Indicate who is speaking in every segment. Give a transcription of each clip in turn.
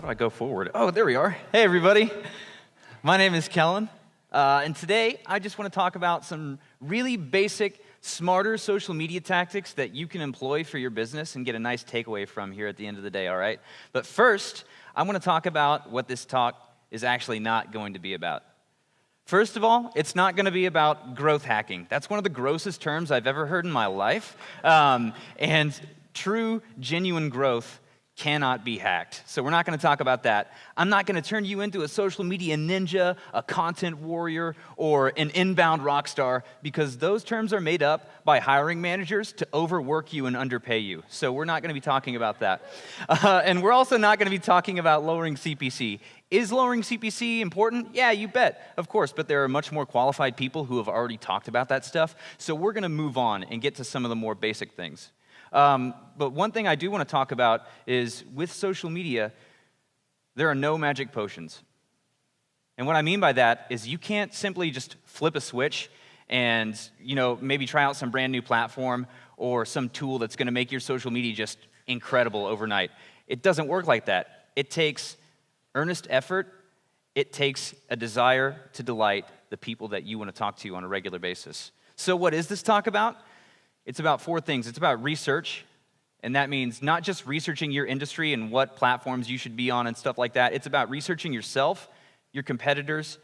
Speaker 1: How do I go forward? Oh, there we are. Hey, everybody. My name is Kellen, and today I just want to talk about some really basic, smarter social media tactics that you can employ for your business and get a nice takeaway from here at the end of the day, all right? But first, I want to talk about what this talk is actually not going to be about. First of all, it's not going to be about growth hacking. That's one of the grossest terms I've ever heard in my life, and true, genuine growth cannot be hacked. So we're not going to talk about that. I'm not going to turn you into a social media ninja, a content warrior, or an inbound rock star, because those terms are made up by hiring managers to overwork you and underpay you. So we're not going to be talking about that. And we're also not going to be talking about lowering CPC. Is lowering CPC important? Yeah, you bet, of course, but there are much more qualified people who have already talked about that stuff. So we're going to move on and get to some of the more basic things. But one thing I do want to talk about is with social media, there are no magic potions. And what I mean by that is you can't simply just flip a switch and, maybe try out some brand new platform or some tool that's going to make your social media just incredible overnight. It doesn't work like that. It takes earnest effort. It takes a desire to delight the people that you want to talk to on a regular basis. So what is this talk about? It's about four things. It's about research, and that means not just researching your industry and what platforms you should be on and stuff like that. It's about researching yourself, your competitors,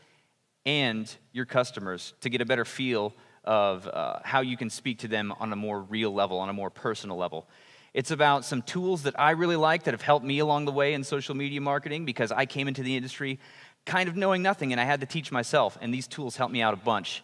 Speaker 1: and your customers to get a better feel of how you can speak to them on a more real level, on a more personal level. It's about some tools that I really like that have helped me along the way in social media marketing because I came into the industry kind of knowing nothing, and I had to teach myself, and these tools helped me out a bunch.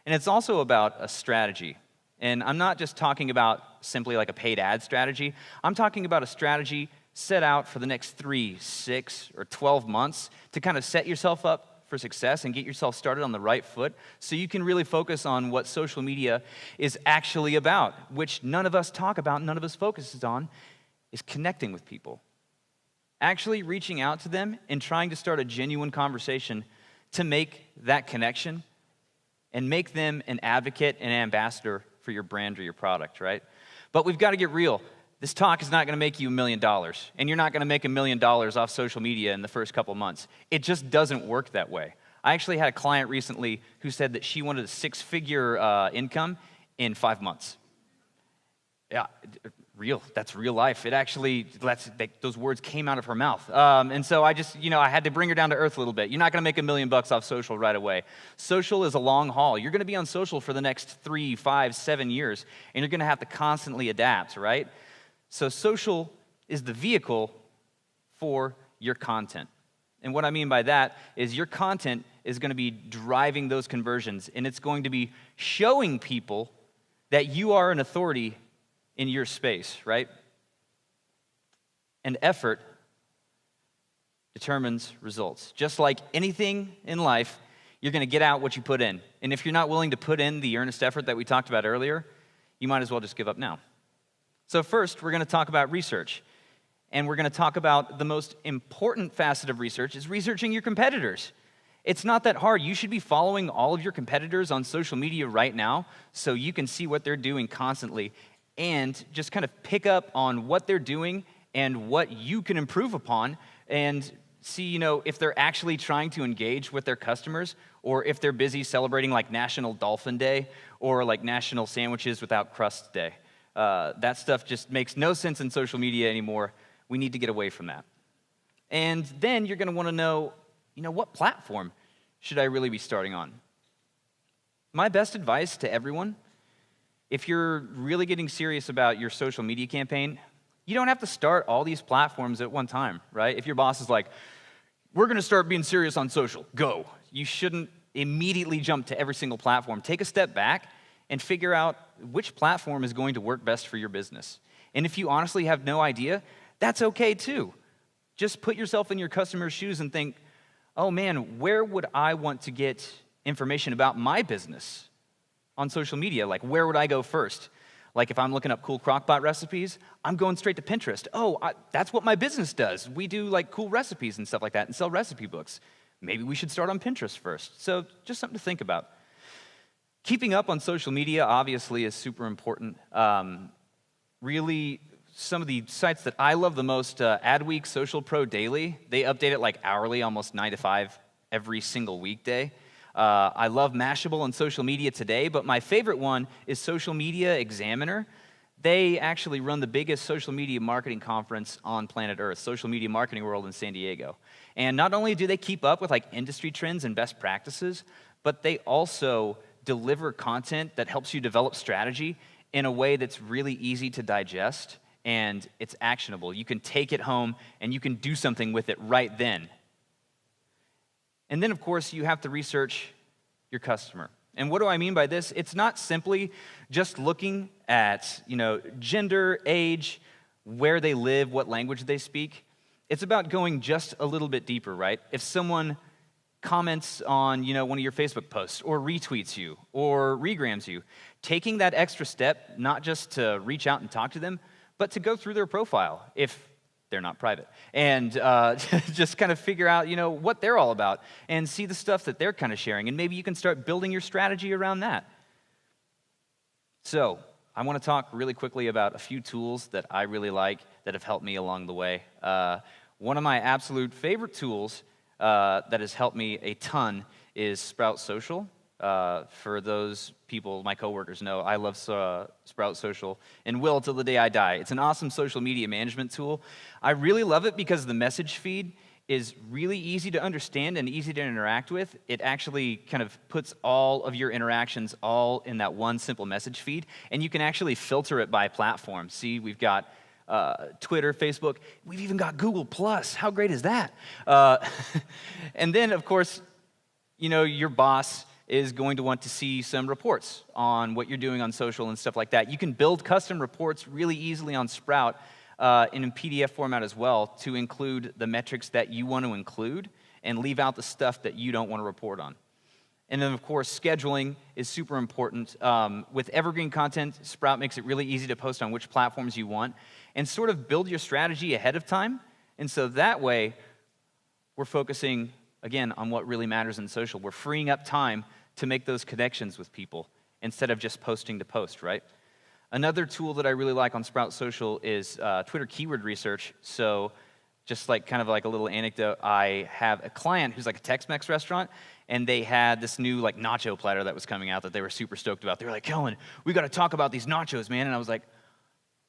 Speaker 1: And it's also about a strategy. And I'm not just talking about simply like a paid ad strategy. I'm talking about a strategy set out for the next 3, 6, or 12 months to kind of set yourself up for success and get yourself started on the right foot so you can really focus on what social media is actually about, which none of us talk about, none of us focuses on, is connecting with people. Actually reaching out to them and trying to start a genuine conversation to make that connection and make them an advocate and ambassador for your brand or your product, right? But we've got to get real. This talk is not going to make you $1 million, and you're not going to make $1 million off social media in the first couple months. It just doesn't work that way. I actually had a client recently who said that she wanted a 6-figure income in 5 months. Yeah, that's real life. It actually, those words came out of her mouth. And so I just, I had to bring her down to earth a little bit. You're not going to make $1 million off social right away. Social is a long haul. You're going to be on social for the next 3, 5, 7 years, and you're going to have to constantly adapt, right? So social is the vehicle for your content. And what I mean by that is your content is going to be driving those conversions, and it's going to be showing people that you are an authority in your space, right? And effort determines results. Just like anything in life, you're going to get out what you put in. And if you're not willing to put in the earnest effort that we talked about earlier, you might as well just give up now. So first, we're going to talk about research. And we're going to talk about the most important facet of research is researching your competitors. It's not that hard. You should be following all of your competitors on social media right now so you can see what they're doing constantly and just kind of pick up on what they're doing and what you can improve upon and see, if they're actually trying to engage with their customers or if they're busy celebrating like National Dolphin Day or like National Sandwiches Without Crust Day. That stuff just makes no sense in social media anymore. We need to get away from that. And then you're going to want to know, what platform should I really be starting on? My best advice to everyone, if you're really getting serious about your social media campaign, you don't have to start all these platforms at one time, right? If your boss is like, we're going to start being serious on social, go. You shouldn't immediately jump to every single platform. Take a step back and figure out which platform is going to work best for your business. And if you honestly have no idea, that's okay too. Just put yourself in your customer's shoes and think, oh man, where would I want to get information about my business on social media? Like, where would I go first? Like, if I'm looking up cool crockpot recipes, I'm going straight to Pinterest. That's what my business does. We do, like, cool recipes and stuff like that and sell recipe books. Maybe we should start on Pinterest first. So just something to think about. Keeping up on social media, obviously, is super important. Really some of the sites that I love the most, Adweek, Social Pro Daily, they update it like hourly, almost 9 to 5 every single weekday. I love Mashable and Social Media Today, but my favorite one is Social Media Examiner. They actually run the biggest social media marketing conference on planet Earth, Social Media Marketing World in San Diego. And not only do they keep up with like industry trends and best practices, but they also deliver content that helps you develop strategy in a way that's really easy to digest and it's actionable. You can take it home and you can do something with it right then. And then, of course, you have to research your customer. And what do I mean by this? It's not simply just looking at, gender, age, where they live, what language they speak. It's about going just a little bit deeper, right? If someone comments on, one of your Facebook posts or retweets you or regrams you, taking that extra step, not just to reach out and talk to them, but to go through their profile if they're not private, and just kind of figure out, what they're all about and see the stuff that they're kind of sharing, and maybe you can start building your strategy around that. So I want to talk really quickly about a few tools that I really like that have helped me along the way. One of my absolute favorite tools that has helped me a ton is Sprout Social. For those people, my coworkers know, I love Sprout Social and will till the day I die. It's an awesome social media management tool. I really love it because the message feed is really easy to understand and easy to interact with. It actually kind of puts all of your interactions all in that one simple message feed, and you can actually filter it by platform. See, we've got Twitter, Facebook, we've even got Google+. How great is that? And then, of course, your boss is going to want to see some reports on what you're doing on social and stuff like that. You can build custom reports really easily on Sprout in a PDF format as well to include the metrics that you want to include and leave out the stuff that you don't want to report on. And then, of course, scheduling is super important. With evergreen content, Sprout makes it really easy to post on which platforms you want and sort of build your strategy ahead of time. And so that way, we're focusing, again, on what really matters in social. We're freeing up time to make those connections with people instead of just posting to post, right? Another tool that I really like on Sprout Social is Twitter keyword research. So just kind of like a little anecdote, I have a client who's like a Tex-Mex restaurant, and they had this new nacho platter that was coming out that they were super stoked about. They were like, Kellen, we got to talk about these nachos, man. And I was like,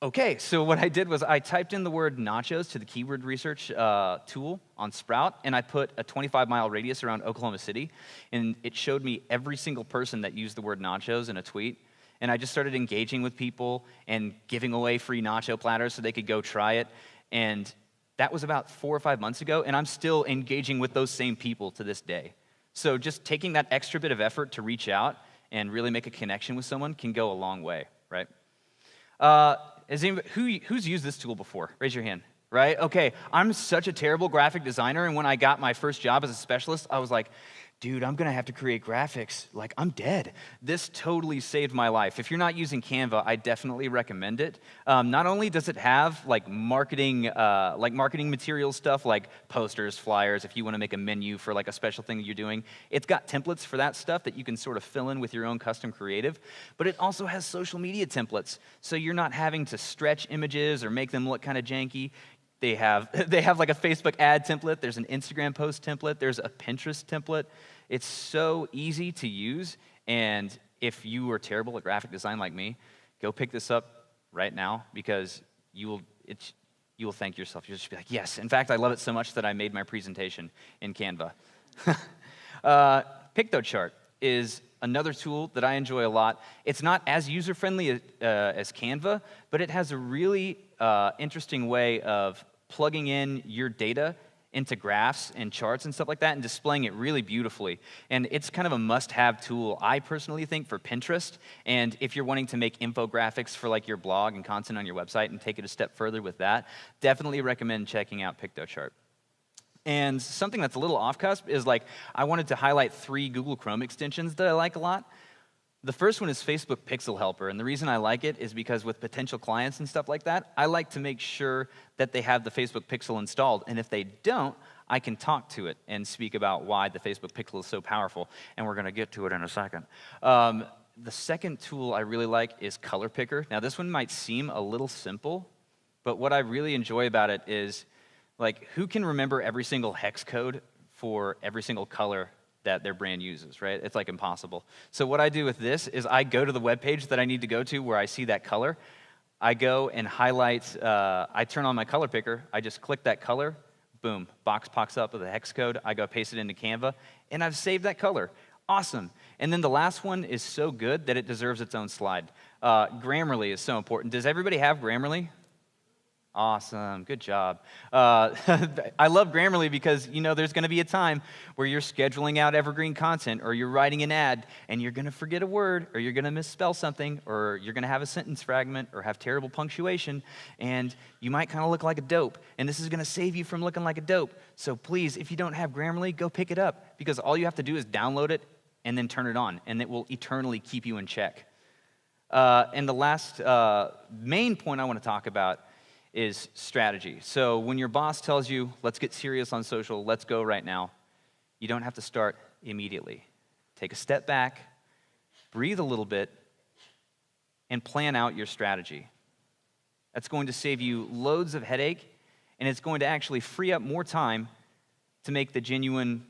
Speaker 1: okay. So what I did was I typed in the word nachos to the keyword research tool on Sprout, and I put a 25-mile radius around Oklahoma City, and it showed me every single person that used the word nachos in a tweet. And I just started engaging with people and giving away free nacho platters so they could go try it. And that was about 4 or 5 months ago, and I'm still engaging with those same people to this day. So just taking that extra bit of effort to reach out and really make a connection with someone can go a long way, right? Who's used this tool before? Raise your hand, right? Okay, I'm such a terrible graphic designer, and when I got my first job as a specialist, I was like, dude, I'm gonna have to create graphics. I'm dead. This totally saved my life. If you're not using Canva, I definitely recommend it. Not only does it have marketing material stuff like posters, flyers, if you wanna make a menu for a special thing that you're doing, it's got templates for that stuff that you can sort of fill in with your own custom creative, but it also has social media templates, so you're not having to stretch images or make them look kind of janky. They have a Facebook ad template, there's an Instagram post template, there's a Pinterest template. It's so easy to use, and if you are terrible at graphic design like me, go pick this up right now because you will thank yourself. You'll just be like, yes. In fact, I love it so much that I made my presentation in Canva. PictoChart is another tool that I enjoy a lot. It's not as user-friendly as Canva, but it has a really interesting way of plugging in your data into graphs and charts and stuff like that and displaying it really beautifully. And it's kind of a must-have tool, I personally think, for Pinterest. And if you're wanting to make infographics for your blog and content on your website and take it a step further with that, definitely recommend checking out PictoChart. And something that's a little off-cusp is I wanted to highlight 3 Google Chrome extensions that I like a lot. The first one is Facebook Pixel Helper, and the reason I like it is because with potential clients and stuff like that, I like to make sure that they have the Facebook Pixel installed, and if they don't, I can talk to it and speak about why the Facebook Pixel is so powerful, and we're going to get to it in a second. The second tool I really like is Color Picker. Now, this one might seem a little simple, But what I really enjoy about it is, like, who can remember every single hex code for every single color that their brand uses, right? It's like impossible. So what I do with this is I go to the web page that I need to go to where I see that color. I go and highlight, I turn on my color picker, I just click that color, boom, box pops up with a hex code, I go paste it into Canva, and I've saved that color. Awesome. And then the last one is so good that it deserves its own slide. Grammarly is so important. Does everybody have Grammarly? Awesome, good job. I love Grammarly because, there's going to be a time where you're scheduling out evergreen content or you're writing an ad and you're going to forget a word or you're going to misspell something or you're going to have a sentence fragment or have terrible punctuation and you might kind of look like a dope. And this is going to save you from looking like a dope. So please, if you don't have Grammarly, go pick it up because all you have to do is download it and then turn it on and it will eternally keep you in check. And the last main point I want to talk about is strategy. So when your boss tells you, let's get serious on social, let's go right now, you don't have to start immediately. Take a step back, breathe a little bit, and plan out your strategy. That's going to save you loads of headache, and it's going to actually free up more time to make the genuine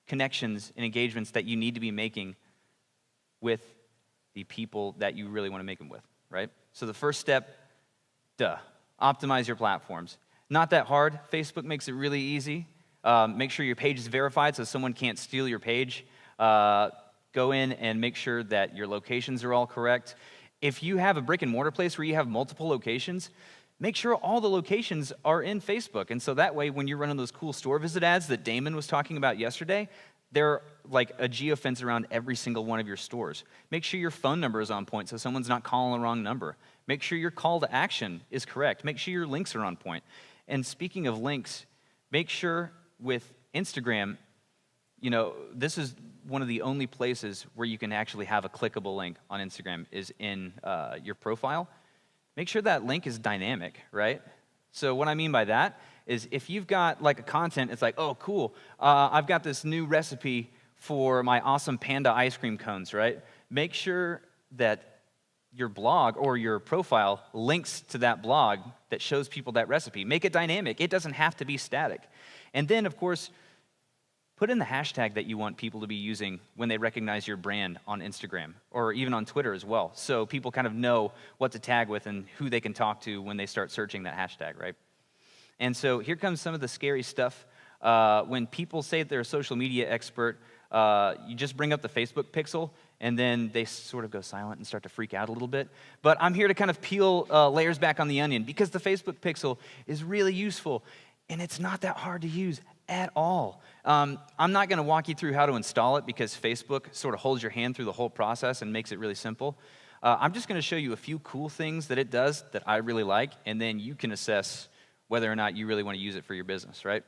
Speaker 1: connections and engagements that you need to be making with the people that you really want to make them with, right? So the first step, optimize your platforms. Not that hard. Facebook makes it really easy. Make sure your page is verified so someone can't steal your page. Go in and make sure that your locations are all correct. If you have a brick and mortar place where you have multiple locations, make sure all the locations are in Facebook. And so that way, when you're running those cool store visit ads that Damon was talking about yesterday, they're like a geofence around every single one of your stores. Make sure your phone number is on point so someone's not calling the wrong number. Make sure your call to action is correct. Make sure your links are on point. And speaking of links, make sure with Instagram, this is one of the only places where you can actually have a clickable link on Instagram is in your profile. Make sure that link is dynamic, right? So what I mean by that is if you've got like a content, it's like, oh, cool, I've got this new recipe for my awesome panda ice cream cones, right? Make sure that your blog or your profile links to that blog that shows people that recipe. Make it dynamic. It doesn't have to be static. And then, of course, put in the hashtag that you want people to be using when they recognize your brand on Instagram or even on Twitter as well, so people kind of know what to tag with and who they can talk to when they start searching that hashtag, right? And so here comes some of the scary stuff. When people say that they're a social media expert, you just bring up the Facebook pixel, and then they sort of go silent and start to freak out a little bit. But I'm here to kind of peel layers back on the onion because the Facebook pixel is really useful, and it's not that hard to use at all. I'm not going to walk you through how to install it because Facebook sort of holds your hand through the whole process and makes it really simple. I'm just going to show you a few cool things that it does that I really like, and then you can assess whether or not you really want to use it for your business, right?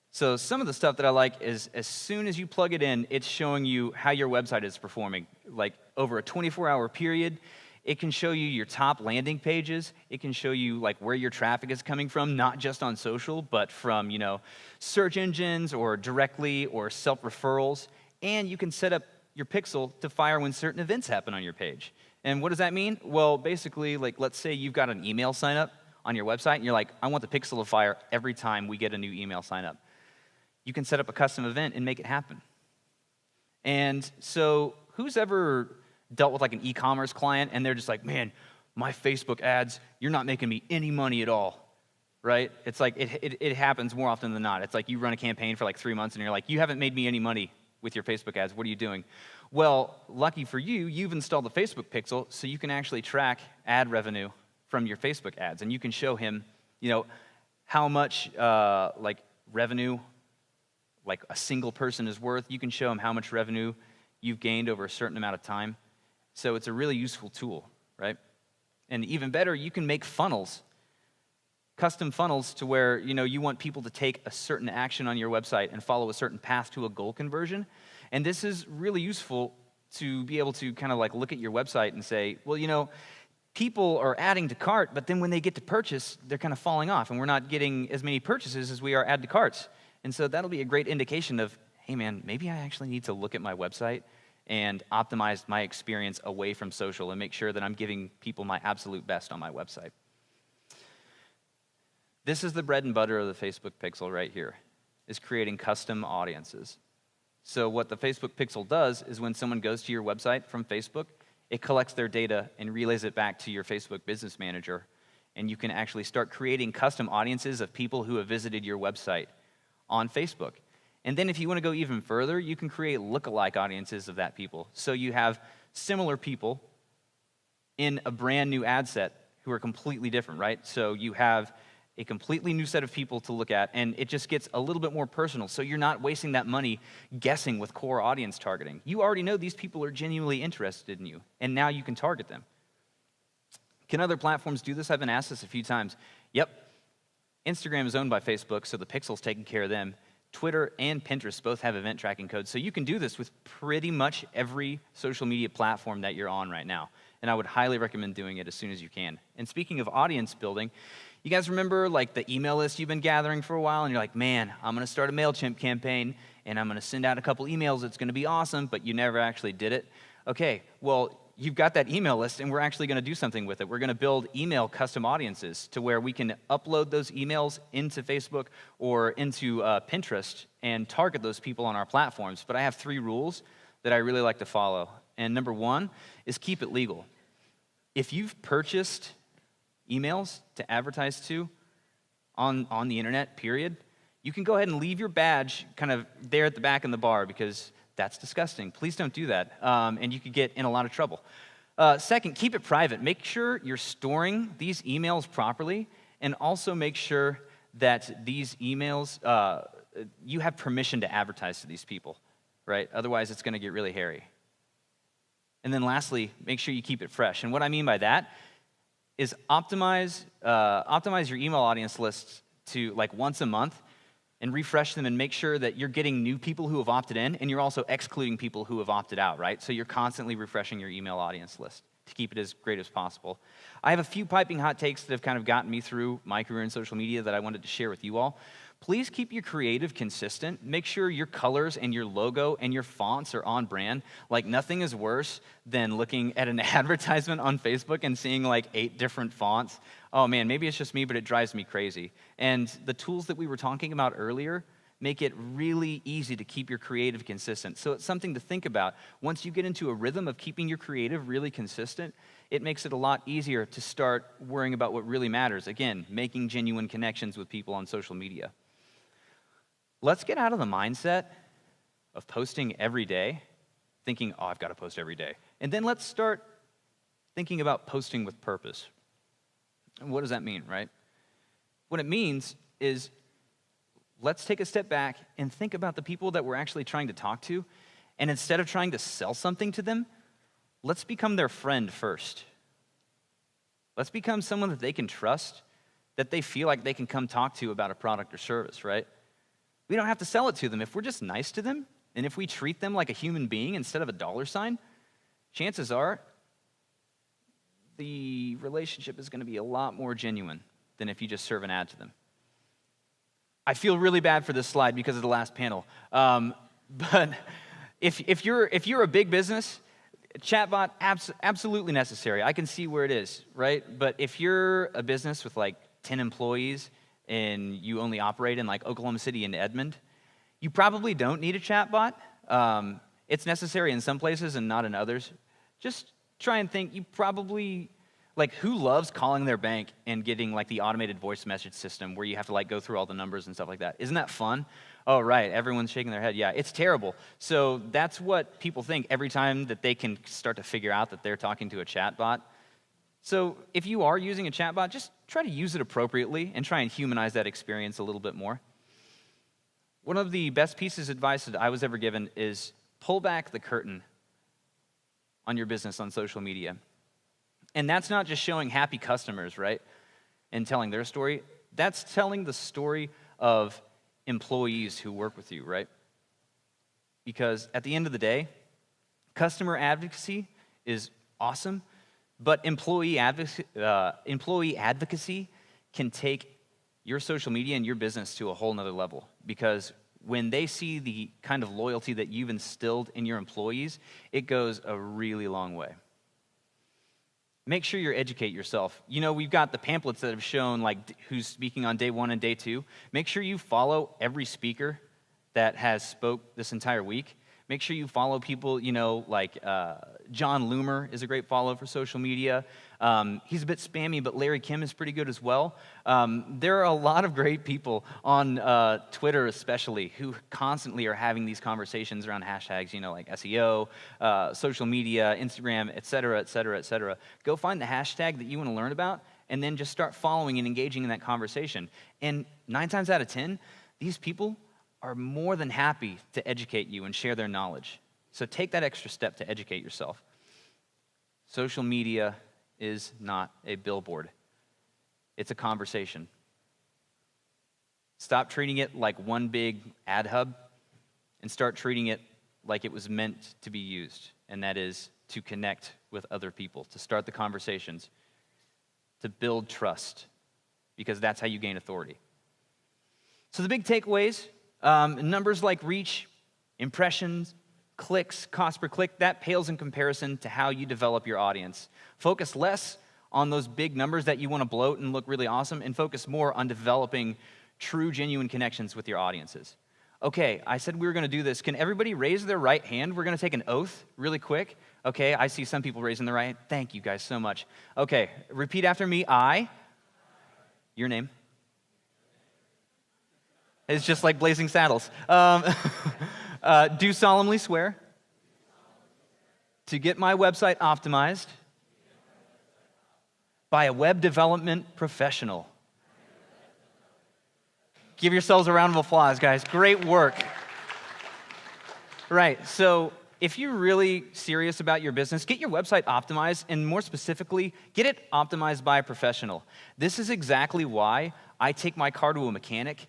Speaker 1: So some of the stuff that I like is as soon as you plug it in, it's showing you how your website is performing. Like over a 24-hour period, it can show you your top landing pages. It can show you like where your traffic is coming from, not just on social, but from, search engines or directly or self-referrals. And you can set up your pixel to fire when certain events happen on your page. And what does that mean? Well, basically, like let's say you've got an email sign up on your website and you're like, I want the pixel to fire every time we get a new email sign up. You can set up a custom event and make it happen. And so who's ever dealt with like an e-commerce client and they're just like, man, my Facebook ads, you're not making me any money at all, right? It's like it happens more often than not. It's like you run a campaign for like 3 months and you're like, you haven't made me any money with your Facebook ads. What are you doing? Well, lucky for you, you've installed the Facebook pixel so you can actually track ad revenue from your Facebook ads. And you can show him, how much revenue like a single person is worth. You can show them how much revenue you've gained over a certain amount of time. So it's a really useful tool, right? And even better, you can make funnels, custom funnels to where, you want people to take a certain action on your website and follow a certain path to a goal conversion. And this is really useful to be able to kind of like look at your website and say, well, people are adding to cart, but then when they get to purchase, they're kind of falling off and we're not getting as many purchases as we are add to carts. And so that'll be a great indication of, hey man, maybe I actually need to look at my website and optimize my experience away from social and make sure that I'm giving people my absolute best on my website. This is the bread and butter of the Facebook pixel right here, is creating custom audiences. So what the Facebook pixel does is when someone goes to your website from Facebook, it collects their data and relays it back to your Facebook Business Manager. And you can actually start creating custom audiences of people who have visited your website on Facebook. And then if you want to go even further, you can create lookalike audiences of that people. So you have similar people in a brand new ad set who are completely different, right? So you have a completely new set of people to look at, and it just gets a little bit more personal. So you're not wasting that money guessing with core audience targeting. You already know these people are genuinely interested in you, and now you can target them. Can other platforms do this? I've been asked this a few times. Yep. Instagram is owned by Facebook, so the pixel's taking care of them. Twitter and Pinterest both have event tracking codes, so you can do this with pretty much every social media platform that you're on right now. And I would highly recommend doing it as soon as you can. And speaking of audience building, you guys remember like the email list you've been gathering for a while, and you're like, man, I'm going to start a MailChimp campaign, and I'm going to send out a couple emails. It's going to be awesome, but you never actually did it. Okay, well, you've got that email list, and we're actually going to do something with it. We're going to build email custom audiences to where we can upload those emails into Facebook or into Pinterest and target those people on our platforms. But I have 3 rules that I really like to follow. And number 1 is keep it legal. If you've purchased emails to advertise to on the internet, period, you can go ahead and leave your badge kind of there at the back in the bar because that's disgusting. Please don't do that, and you could get in a lot of trouble. Second, keep it private. Make sure you're storing these emails properly, and also make sure that these emails, you have permission to advertise to these people, right? Otherwise, it's going to get really hairy. And then lastly, make sure you keep it fresh. And what I mean by that is optimize your email audience lists to like once a month and refresh them and make sure that you're getting new people who have opted in and you're also excluding people who have opted out, right? So you're constantly refreshing your email audience list to keep it as great as possible. I have a few piping hot takes that have kind of gotten me through my career in social media that I wanted to share with you all. Please keep your creative consistent. Make sure your colors and your logo and your fonts are on brand. Like nothing is worse than looking at an advertisement on Facebook and seeing like 8 different fonts. Oh man, maybe it's just me, but it drives me crazy. And the tools that we were talking about earlier make it really easy to keep your creative consistent. So it's something to think about. Once you get into a rhythm of keeping your creative really consistent, it makes it a lot easier to start worrying about what really matters. Again, making genuine connections with people on social media. Let's get out of the mindset of posting every day, thinking, oh, I've got to post every day. And then let's start thinking about posting with purpose. And what does that mean, right? What it means is let's take a step back and think about the people that we're actually trying to talk to. And instead of trying to sell something to them, let's become their friend first. Let's become someone that they can trust, that they feel like they can come talk to about a product or service, right? We don't have to sell it to them. If we're just nice to them, and if we treat them like a human being instead of a dollar sign, chances are the relationship is going to be a lot more genuine than if you just serve an ad to them. I feel really bad for this slide because of the last panel. But if you're a big business, chatbot, absolutely necessary. I can see where it is, right? But if you're a business with like 10 employees, and you only operate in like Oklahoma City and Edmond, you probably don't need a chatbot. It's necessary in some places and not in others. Just try and think, you probably, like who loves calling their bank and getting like the automated voice message system where you have to like go through all the numbers and stuff like that? Isn't that fun? Oh, right, everyone's shaking their head. Yeah, it's terrible. So that's what people think every time that they can start to figure out that they're talking to a chatbot. So if you are using a chatbot, just try to use it appropriately and try and humanize that experience a little bit more. One of the best pieces of advice that I was ever given is pull back the curtain on your business on social media. And that's not just showing happy customers, right, and telling their story. That's telling the story of employees who work with you, right? Because at the end of the day, customer advocacy is awesome, but employee advocacy can take your social media and your business to a whole nother level, because when they see the kind of loyalty that you've instilled in your employees, it goes a really long way. make sure you educate yourself. You know, we've got the pamphlets that have shown like who's speaking on day 1 and day 2. Make sure you follow every speaker that has spoke this entire week. Make sure you follow people, you know, like John Loomer is a great follow for social media. He's a bit spammy, but Larry Kim is pretty good as well. There are a lot of great people on Twitter especially who constantly are having these conversations around hashtags, you know, like SEO, social media, Instagram, et cetera, et cetera, et cetera. Go find the hashtag that you want to learn about and then just start following and engaging in that conversation. And 9 times out of 10, these people are more than happy to educate you and share their knowledge. So take that extra step to educate yourself. Social media is not a billboard. It's a conversation. Stop treating it like one big ad hub and start treating it like it was meant to be used, and that is to connect with other people, to start the conversations, to build trust, because that's how you gain authority. So the big takeaways, numbers like reach, impressions, clicks, cost per click, that pales in comparison to how you develop your audience. Focus less on those big numbers that you want to bloat and look really awesome, and focus more on developing true, genuine connections with your audiences. Okay, I said we were going to do this. Can everybody raise their right hand? We're going to take an oath really quick. Okay, I see some people raising their right hand. Thank you guys so much. Okay, repeat after me. Your name. It's just like Blazing Saddles. Do solemnly swear to get my website optimized by a web development professional. Give yourselves a round of applause, guys. Great work. Right, so if you're really serious about your business, get your website optimized, and more specifically, get it optimized by a professional. This is exactly why I take my car to a mechanic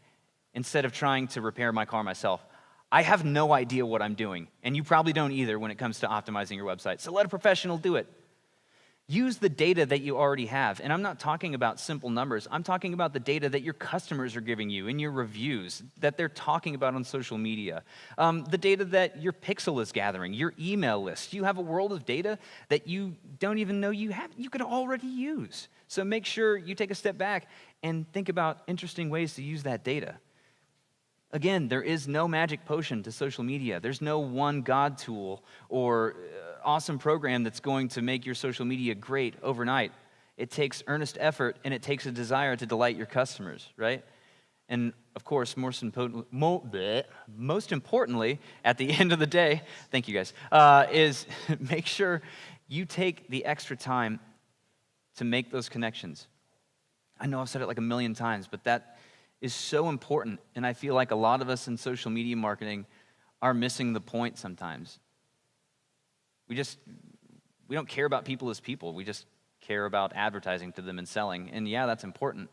Speaker 1: instead of trying to repair my car myself. I have no idea what I'm doing, and you probably don't either when it comes to optimizing your website. So let a professional do it. Use the data that you already have, and I'm not talking about simple numbers. I'm talking about the data that your customers are giving you in your reviews, that they're talking about on social media, the data that your Pixel is gathering, your email list. You have a world of data that you don't even know you have, you could already use. So make sure you take a step back and think about interesting ways to use that data. Again, there is no magic potion to social media. There's no one God tool or awesome program that's going to make your social media great overnight. It takes earnest effort, and it takes a desire to delight your customers, right? And of course, most importantly, at the end of the day, thank you guys, is make sure you take the extra time to make those connections. I know I've said it like a million times, but that is so important, and I feel like a lot of us in social media marketing are missing the point sometimes. We don't care about people as people. We just care about advertising to them and selling, and yeah, that's important.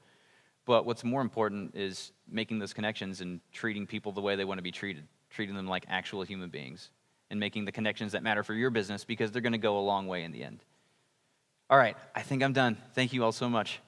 Speaker 1: But what's more important is making those connections and treating people the way they want to be treated, treating them like actual human beings, and making the connections that matter for your business, because they're going to go a long way in the end. All right, I think I'm done. Thank you all so much.